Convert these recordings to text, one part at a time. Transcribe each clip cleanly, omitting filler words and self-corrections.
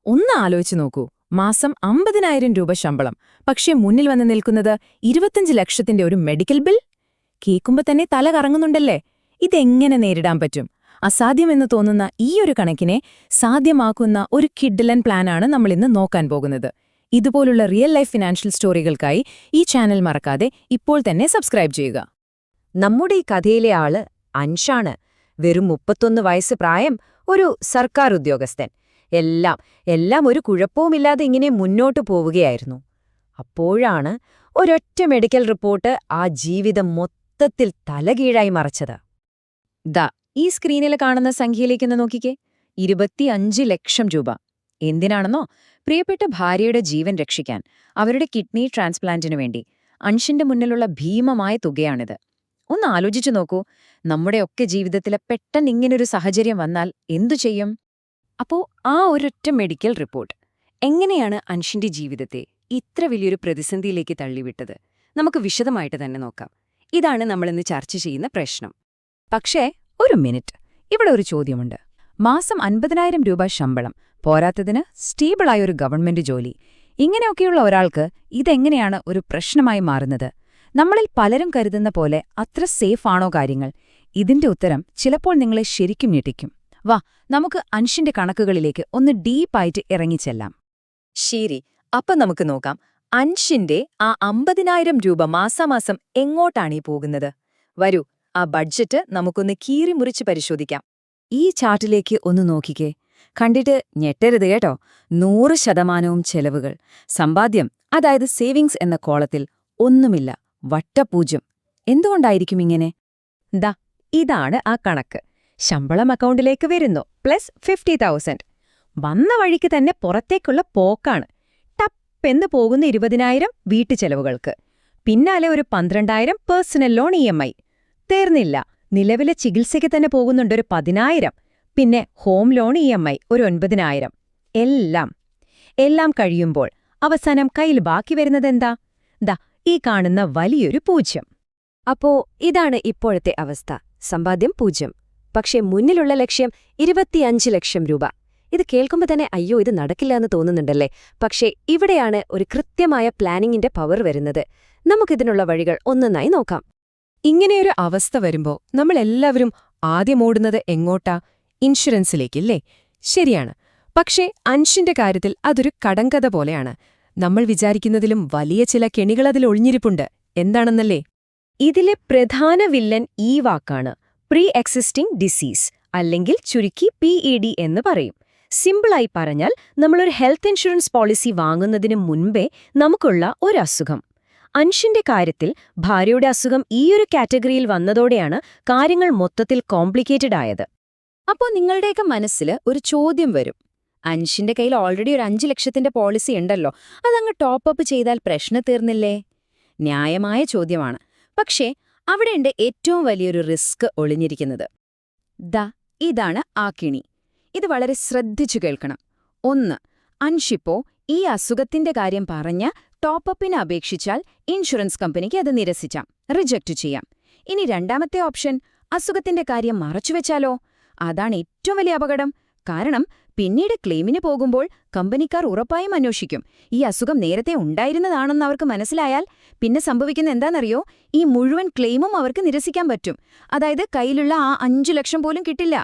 ഒന്ന് ആലോചിച്ചു നോക്കൂ, മാസം 50,000 രൂപ ശമ്പളം, പക്ഷേ മുന്നിൽ വന്ന് നിൽക്കുന്നത് 25 ലക്ഷത്തിന്റെ ഒരു മെഡിക്കൽ ബിൽ. കേൾക്കുമ്പോ തന്നെ തല കറങ്ങുന്നുണ്ടല്ലേ? ഇതെങ്ങനെ നേരിടാൻ പറ്റും? അസാധ്യമെന്ന് തോന്നുന്ന ഈയൊരു കണക്കിനെ സാധ്യമാക്കുന്ന ഒരു കിഡ്ലൻ പ്ലാനാണ് നമ്മളിന്ന് നോക്കാൻ പോകുന്നത്. ഇതുപോലുള്ള റിയൽ ലൈഫ് ഫിനാൻഷ്യൽ സ്റ്റോറികൾക്കായി ഈ ചാനൽ മറക്കാതെ ഇപ്പോൾ തന്നെ സബ്സ്ക്രൈബ് ചെയ്യുക. നമ്മുടെ ഈ കഥയിലെ ആള് അൻഷാണ്. വെറും 31 വയസ്സ് പ്രായം, ഒരു സർക്കാർ ഉദ്യോഗസ്ഥൻ. എല്ലാം ഒരു കുഴപ്പവുമില്ലാതെ ഇങ്ങനെ മുന്നോട്ടു പോവുകയായിരുന്നു. അപ്പോഴാണ് ഒരൊറ്റ മെഡിക്കൽ റിപ്പോർട്ട് ആ ജീവിതം മൊത്തത്തിൽ തലകീഴായി മറിച്ചത്. ഈ സ്ക്രീനിൽ കാണുന്ന സംഖ്യയിലേക്കൊന്ന് നോക്കിക്കേ. 25 ലക്ഷം രൂപ. എന്തിനാണെന്നോ? പ്രിയപ്പെട്ട ഭാര്യയുടെ ജീവൻ രക്ഷിക്കാൻ, അവരുടെ കിഡ്നി ട്രാൻസ്പ്ലാന്റിനു വേണ്ടി. അൻഷിന്റെ മുന്നിലുള്ള ഭീമമായ തുകയാണിത്. ഒന്ന് ആലോചിച്ചു നോക്കൂ, നമ്മുടെയൊക്കെ ജീവിതത്തിലെ പെട്ടെന്ന് ഇങ്ങനൊരു സാഹചര്യം വന്നാൽ എന്തു ചെയ്യും? അപ്പോ ആ ഒരൊറ്റ മെഡിക്കൽ റിപ്പോർട്ട് എങ്ങനെയാണ് അൻഷിന്റെ ജീവിതത്തെ ഇത്ര വലിയൊരു പ്രതിസന്ധിയിലേക്ക് തള്ളിവിട്ടത്? നമുക്ക് വിശദമായിട്ട് തന്നെ നോക്കാം. ഇതാണ് നമ്മളിന്ന് ചർച്ച ചെയ്യുന്ന പ്രശ്നം. പക്ഷേ ഒരു മിനിറ്റ്, ഇവിടെ ഒരു ചോദ്യമുണ്ട്. മാസം 50,000 രൂപ ശമ്പളം, പോരാത്തതിന് സ്റ്റേബിളായ ഒരു ഗവൺമെന്റ് ജോലി. ഇങ്ങനെയൊക്കെയുള്ള ഒരാൾക്ക് ഇതെങ്ങനെയാണ് ഒരു പ്രശ്നമായി മാറുന്നത്? നമ്മളിൽ പലരും കരുതുന്ന പോലെ അത്ര സേഫ് ആണോ കാര്യങ്ങൾ? ഇതിന്റെ ഉത്തരം ചിലപ്പോൾ നിങ്ങളെ ശരിക്കും ഞെട്ടിക്കും. വാ, നമുക്ക് അൻഷിന്റെ കണക്കുകളിലേക്ക് ഒന്ന് ഡീപ്പായിട്ട് ഇറങ്ങിച്ചെല്ലാം. ശരി, അപ്പം നമുക്ക് നോക്കാം, അൻഷിന്റെ ആ 50,000 രൂപ മാസാമാസം എങ്ങോട്ടാണീ പോകുന്നത്? വരൂ, ആ ബഡ്ജറ്റ് നമുക്കൊന്ന് കീറിമുറിച്ച് പരിശോധിക്കാം. ഈ ചാർട്ടിലേക്ക് ഒന്ന് നോക്കിക്കേ. കണ്ടിട്ട് ഞെട്ടരുത് കേട്ടോ. 100% ചെലവുകൾ. സമ്പാദ്യം, അതായത് സേവിങ്സ് എന്ന കോളത്തിൽ ഒന്നുമില്ല, വട്ടപൂജ്യം. എന്തുകൊണ്ടായിരിക്കും ഇങ്ങനെ? ഇതാണ് ആ കണക്ക്. ശമ്പളം അക്കൗണ്ടിലേക്ക് വരുന്നു, പ്ലസ് 50,000. വന്ന വഴിക്ക് തന്നെ പുറത്തേക്കുള്ള പോക്കാണ്. ടപ്പെന്ന് പോകുന്ന 20,000 വീട്ടുചെലവുകൾക്ക്. പിന്നാലെ ഒരു 12,000 പേഴ്സണൽ ലോൺ EMI. തീർന്നില്ല, നിലവിലെ ചികിത്സയ്ക്ക് തന്നെ പോകുന്നുണ്ടൊരു 10,000. പിന്നെ ഹോം ലോൺ EMI ഒരു 9,000. എല്ലാം കഴിയുമ്പോൾ അവസാനം കയ്യിൽ ബാക്കി വരുന്നതെന്താ? ഈ കാണുന്ന വലിയൊരു 0. അപ്പോ ഇതാണ് ഇപ്പോഴത്തെ അവസ്ഥ. സമ്പാദ്യം 0. പക്ഷേ മുന്നിലുള്ള ലക്ഷ്യം 25 ലക്ഷം രൂപ. ഇത് കേൾക്കുമ്പോൾ തന്നെ അയ്യോ, ഇത് നടക്കില്ല എന്ന് തോന്നുന്നുണ്ടല്ലേ? പക്ഷേ ഇവിടെയാണ് ഒരു കൃത്യമായ പ്ലാനിങ്ങിന്റെ പവർ വരുന്നത്. നമുക്കിതിനുള്ള വഴികൾ ഒന്നൊന്നായി നോക്കാം. ഇങ്ങനെയൊരു അവസ്ഥ വരുമ്പോൾ നമ്മളെല്ലാവരും ആദ്യം ഓടുന്നത് എങ്ങോട്ടാ? ഇൻഷുറൻസിലേക്കില്ലേ? ശരിയാണ്. പക്ഷേ അൻഷിന്റെ കാര്യത്തിൽ അതൊരു കടങ്കഥ പോലെയാണ്. നമ്മൾ വിചാരിക്കുന്നതിലും വലിയ ചില കെണികളതിൽ ഒളിഞ്ഞിരിപ്പുണ്ട്. എന്താണെന്നല്ലേ? ഇതിലെ പ്രധാന വില്ലൻ ഈ വാക്കാണ്, പ്രീ എക്സിസ്റ്റിംഗ് ഡിസീസ്, അല്ലെങ്കിൽ ചുരുക്കി PED എന്ന് പറയും. സിമ്പിളായി പറഞ്ഞാൽ, നമ്മളൊരു ഹെൽത്ത് ഇൻഷുറൻസ് പോളിസി വാങ്ങുന്നതിന് മുൻപേ നമുക്കുള്ള ഒരു അസുഖം. അൻഷിന്റെ കാര്യത്തിൽ ഭാര്യയുടെ അസുഖം ഈയൊരു കാറ്റഗറിയിൽ വന്നതോടെയാണ് കാര്യങ്ങൾ മൊത്തത്തിൽ കോംപ്ലിക്കേറ്റഡ് ആയത്. അപ്പോൾ നിങ്ങളുടെയൊക്കെ മനസ്സിൽ ഒരു ചോദ്യം വരും. അൻഷിന്റെ കയ്യിൽ ഓൾറെഡി ഒരു 5 ലക്ഷത്തിന്റെ പോളിസി ഉണ്ടല്ലോ, അതങ്ങ് ടോപ്പപ്പ് ചെയ്താൽ പ്രശ്നം തീർന്നില്ലേ? ന്യായമായ ചോദ്യമാണ്. പക്ഷേ അവിടെയുണ്ട് ഏറ്റവും വലിയൊരു റിസ്ക് ഒളിഞ്ഞിരിക്കുന്നത്. ഇതാണ് ആ കിണി. ഇത് വളരെ ശ്രദ്ധിച്ചു കേൾക്കണം. 1. അൻഷിപ്പോ ഈ അസുഖത്തിന്റെ കാര്യം പറഞ്ഞ് ടോപ്പപ്പിന് അപേക്ഷിച്ചാൽ ഇൻഷുറൻസ് കമ്പനിക്ക് അത് നിരസിച്ചാം, റിജക്റ്റ് ചെയ്യാം. ഇനി രണ്ടാമത്തെ ഓപ്ഷൻ, അസുഖത്തിന്റെ കാര്യം മറച്ചുവെച്ചാലോ? അതാണ് ഏറ്റവും വലിയ അപകടം. കാരണം പിന്നീട് ക്ലെയിമിന് പോകുമ്പോൾ കമ്പനിക്കാർ ഉറപ്പായും അന്വേഷിക്കും. ഈ അസുഖം നേരത്തെ ഉണ്ടായിരുന്നതാണെന്ന് അവർക്ക് മനസ്സിലായാൽ പിന്നെ സംഭവിക്കുന്ന എന്താണെന്നറിയോ? ഈ മുഴുവൻ ക്ലെയിമും അവർക്ക് നിരസിക്കാൻ പറ്റും. അതായത് കയ്യിലുള്ള ആ 5 ലക്ഷം പോലും കിട്ടില്ല.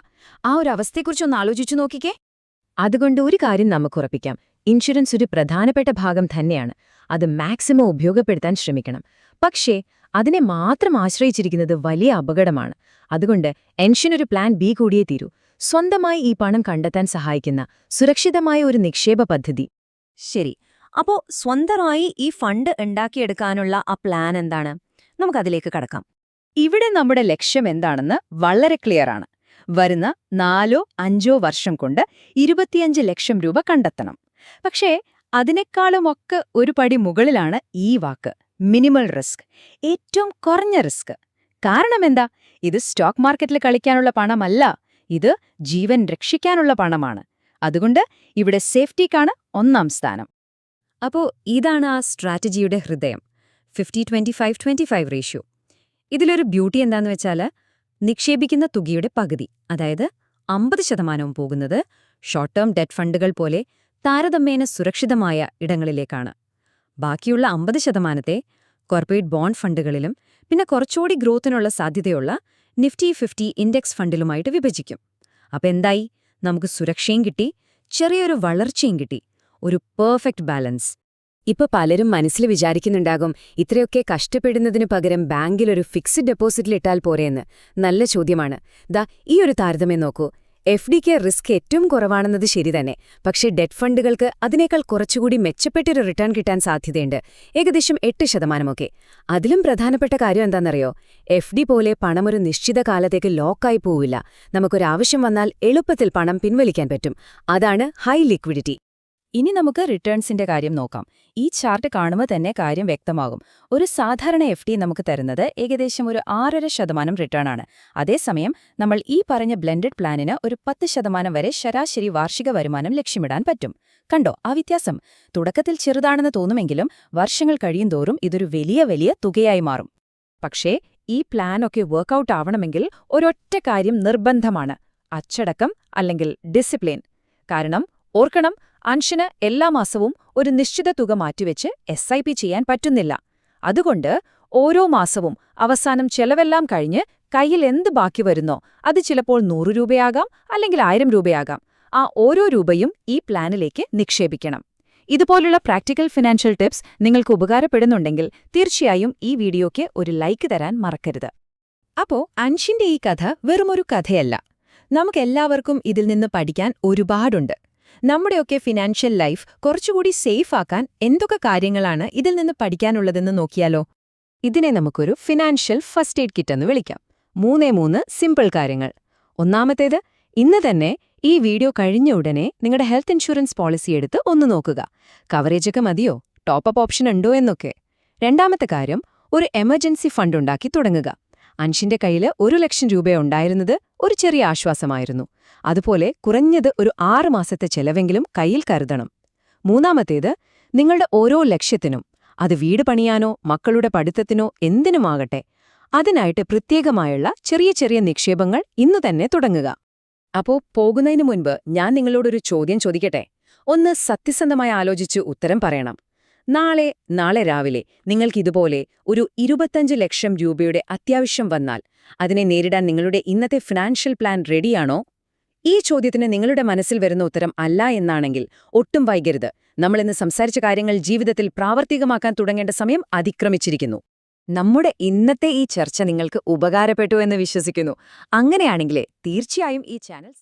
ആ ഒരു അവസ്ഥയെക്കുറിച്ചൊന്ന് ആലോചിച്ചു നോക്കിക്കേ. അതുകൊണ്ട് ഒരു കാര്യം നമുക്കുറപ്പിക്കാം, ഇൻഷുറൻസ് ഒരു പ്രധാനപ്പെട്ട ഭാഗം തന്നെയാണ്. അത് മാക്സിമം ഉപയോഗപ്പെടുത്താൻ ശ്രമിക്കണം. പക്ഷേ അതിനെ മാത്രം ആശ്രയിച്ചിരിക്കുന്നത് വലിയ അപകടമാണ്. അതുകൊണ്ട് എൻഷനൊരു പ്ലാൻ ബി കൂടിയേ തീരൂ. സ്വന്തമായി ഈ പണം കണ്ടെത്താൻ സഹായിക്കുന്ന സുരക്ഷിതമായ ഒരു നിക്ഷേപ പദ്ധതി. ശരി, അപ്പോ സ്വന്തമായി ഈ ഫണ്ട് ഉണ്ടാക്കിയെടുക്കാനുള്ള ആ പ്ലാൻ എന്താണ്? നമുക്കതിലേക്ക് കടക്കാം. ഇവിടെ നമ്മുടെ ലക്ഷ്യം എന്താണെന്ന് വളരെ ക്ലിയറാണ്. വരുന്ന 4-5 വർഷം കൊണ്ട് 25 ലക്ഷം രൂപ കണ്ടെത്തണം. പക്ഷേ അതിനേക്കാളുമൊക്കെ ഒരു പടി മുകളിലാണ് ഈ വാക്ക്, മിനിമൽ റിസ്ക്. ഏറ്റവും കുറഞ്ഞ റിസ്ക്. കാരണം എന്താ? ഇത് സ്റ്റോക്ക് മാർക്കറ്റിൽ കളിക്കാനുള്ള പണമല്ല, ഇത് ജീവൻ രക്ഷിക്കാനുള്ള പണമാണ്. അതുകൊണ്ട് ഇവിടെ സേഫ്റ്റിക്കാണ് 1ാം സ്ഥാനം. അപ്പോ ഇതാണ് ആ സ്ട്രാറ്റജിയുടെ ഹൃദയം, 50-25-25 റേഷ്യോ. ഇതിലൊരു ബ്യൂട്ടി എന്താന്ന് വെച്ചാൽ, നിക്ഷേപിക്കുന്ന തുകയുടെ പകുതി, അതായത് 50% പോകുന്നത് ഷോർട്ട് ടേം ഡെറ്റ് ഫണ്ടുകൾ പോലെ താരതമ്യേന സുരക്ഷിതമായ ഇടങ്ങളിലേക്കാണ്. ബാക്കിയുള്ള 50% കോർപ്പറേറ്റ് ബോണ്ട് ഫണ്ടുകളിലും പിന്നെ കുറച്ചുകൂടി ഗ്രോത്തിനുള്ള സാധ്യതയുള്ള നിഫ്റ്റി 50 ഇൻഡെക്സ് ഫണ്ടിലുമായിട്ട് വിഭജിക്കും. അപ്പൊ എന്തായി? നമുക്ക് സുരക്ഷയും കിട്ടി, ചെറിയൊരു വളർച്ചയും കിട്ടി. ഒരു പെർഫെക്റ്റ് ബാലൻസ്. ഇപ്പൊ പലരും മനസ്സിൽ വിചാരിക്കുന്നുണ്ടാകും, ഇത്രയൊക്കെ കഷ്ടപ്പെടുന്നതിനു പകരം ബാങ്കിലൊരു ഫിക്സഡ് ഡെപ്പോസിറ്റിലിട്ടാൽ പോരെയെന്ന്. നല്ല ചോദ്യമാണ്. ഈ ഒരു താരതമ്യം നോക്കൂ. FDക്ക് റിസ്ക് ഏറ്റവും കുറവാണെന്നത് ശരി തന്നെ, പക്ഷേ ഡെറ്റ് ഫണ്ടുകൾക്ക് അതിനേക്കാൾ കുറച്ചുകൂടി മെച്ചപ്പെട്ടൊരു റിട്ടേൺ കിട്ടാൻ സാധ്യതയുണ്ട്. ഏകദേശം 8%. അതിലും പ്രധാനപ്പെട്ട കാര്യം എന്താണെന്നറിയോ? FD പോലെ പണമൊരു നിശ്ചിത കാലത്തേക്ക് ലോക്കായി പോവില്ല. നമുക്കൊരാവശ്യം വന്നാൽ എളുപ്പത്തിൽ പണം പിൻവലിക്കാൻ പറ്റും. അതാണ് ഹൈ ലിക്വിഡിറ്റി. ഇനി നമുക്ക് റിട്ടേൺസിന്റെ കാര്യം നോക്കാം. ഈ ചാർട്ട് കാണുമ്പോൾ തന്നെ കാര്യം വ്യക്തമാകും. ഒരു സാധാരണ FD നമുക്ക് തരുന്നത് ഏകദേശം ഒരു 6.5% റിട്ടേൺ ആണ്. അതേസമയം നമ്മൾ ഈ പറഞ്ഞ ബ്ലെൻഡഡ് പ്ലാനിന് ഒരു 10% വരെ ശരാശരി വാർഷിക വരുമാനം ലക്ഷ്യമിടാൻ പറ്റും. കണ്ടോ ആ വ്യത്യാസം? തുടക്കത്തിൽ ചെറുതാണെന്ന് തോന്നുമെങ്കിലും വർഷങ്ങൾ കഴിയുന്തോറും ഇതൊരു വലിയ തുകയായി മാറും. പക്ഷേ ഈ പ്ലാനൊക്കെ വർക്കൗട്ട് ആവണമെങ്കിൽ ഒരൊറ്റ കാര്യം നിർബന്ധമാണ്: അച്ചടക്കം അല്ലെങ്കിൽ ഡിസിപ്ലിൻ. കാരണം ഓർക്കണം, അൻഷന് എല്ലാ മാസവും ഒരു നിശ്ചിത തുക മാറ്റിവെച്ച് SIP ചെയ്യാൻ പറ്റുന്നില്ല. അതുകൊണ്ട് ഓരോ മാസവും അവസാനം ചെലവെല്ലാം കഴിഞ്ഞ് കയ്യിൽ എന്ത് ബാക്കി വരുന്നോ അത് ചിലപ്പോൾ 100 രൂപയാകാം, അല്ലെങ്കിൽ 1000 രൂപയാകാം. ആ ഓരോ രൂപയും ഈ പ്ലാനിലേക്ക് നിക്ഷേപിക്കണം. ഇതുപോലുള്ള പ്രാക്ടിക്കൽ ഫിനാൻഷ്യൽ ടിപ്സ് നിങ്ങൾക്ക് ഉപകാരപ്പെടുന്നുണ്ടെങ്കിൽ തീർച്ചയായും ഈ വീഡിയോയ്ക്ക് ഒരു ലൈക്ക് തരാൻ മറക്കരുത്. അപ്പോ അൻഷിന്റെ ഈ കഥ വെറുമൊരു കഥയല്ല. നമുക്കെല്ലാവർക്കും ഇതിൽ നിന്ന് പഠിക്കാൻ ഒരുപാടുണ്ട്. നമ്മുടെയൊക്കെ ഫിനാൻഷ്യൽ ലൈഫ് കുറച്ചുകൂടി സേഫ് ആക്കാൻ എന്തൊക്കെ കാര്യങ്ങളാണ് ഇതിൽ നിന്ന് പഠിക്കാനുള്ളതെന്ന് നോക്കിയാലോ? ഇതിനെ നമുക്കൊരു ഫിനാൻഷ്യൽ ഫസ്റ്റ് എയ്ഡ് കിറ്റ് എന്ന് വിളിക്കാം. 3 സിമ്പിൾ കാര്യങ്ങൾ. ഒന്നാമത്തേത്, ഇന്ന് തന്നെ ഈ വീഡിയോ കഴിഞ്ഞ ഉടനെ നിങ്ങളുടെ ഹെൽത്ത് ഇൻഷുറൻസ് പോളിസി എടുത്ത് ഒന്ന് നോക്കുക. കവറേജൊക്കെ മതിയോ? ടോപ്പ് ഓപ്ഷൻ ഉണ്ടോ എന്നൊക്കെ. രണ്ടാമത്തെ കാര്യം, ഒരു എമർജൻസി ഫണ്ട് ഉണ്ടാക്കി തുടങ്ങുക. അൻഷിന്റെ കയ്യിൽ 1 ലക്ഷം രൂപ ഉണ്ടായിരുന്നത് ഒരു ചെറിയ ആശ്വാസമായിരുന്നു. അതുപോലെ കുറഞ്ഞത് ഒരു 6 മാസത്തെ ചെലവെങ്കിലും കയ്യിൽ കരുതണം. മൂന്നാമത്തേത്, നിങ്ങളുടെ ഓരോ ലക്ഷ്യത്തിനും, അത് വീട് പണിയാനോ മക്കളുടെ പഠിത്തത്തിനോ എന്തിനുമാകട്ടെ, അതിനായിട്ട് പ്രത്യേകമായുള്ള ചെറിയ നിക്ഷേപങ്ങൾ ഇന്നു തന്നെ തുടങ്ങുക. അപ്പോ പോകുന്നതിന് മുൻപ് ഞാൻ നിങ്ങളോടൊരു ചോദ്യം ചോദിക്കട്ടെ? ഒന്ന് സത്യസന്ധമായി ആലോചിച്ച് ഉത്തരം പറയണം. നാളെ രാവിലെ നിങ്ങൾക്കിതുപോലെ ഒരു 25 ലക്ഷം രൂപയുടെ അത്യാവശ്യം വന്നാൽ അതിനെ നേരിടാൻ നിങ്ങളുടെ ഇന്നത്തെ ഫിനാൻഷ്യൽ പ്ലാൻ റെഡിയാണോ? ഈ ചോദ്യത്തിന് നിങ്ങളുടെ മനസ്സിൽ വരുന്ന ഉത്തരം അല്ല എന്നാണെങ്കിൽ ഒട്ടും വൈകരുത്. നമ്മളിന്ന് സംസാരിച്ച കാര്യങ്ങൾ ജീവിതത്തിൽ പ്രാവർത്തികമാക്കാൻ തുടങ്ങേണ്ട സമയം അതിക്രമിച്ചിരിക്കുന്നു. നമ്മുടെ ഇന്നത്തെ ഈ ചർച്ച നിങ്ങൾക്ക് ഉപകാരപ്പെട്ടു എന്ന് വിശ്വസിക്കുന്നു. അങ്ങനെയാണെങ്കിലേ തീർച്ചയായും ഈ ചാനൽ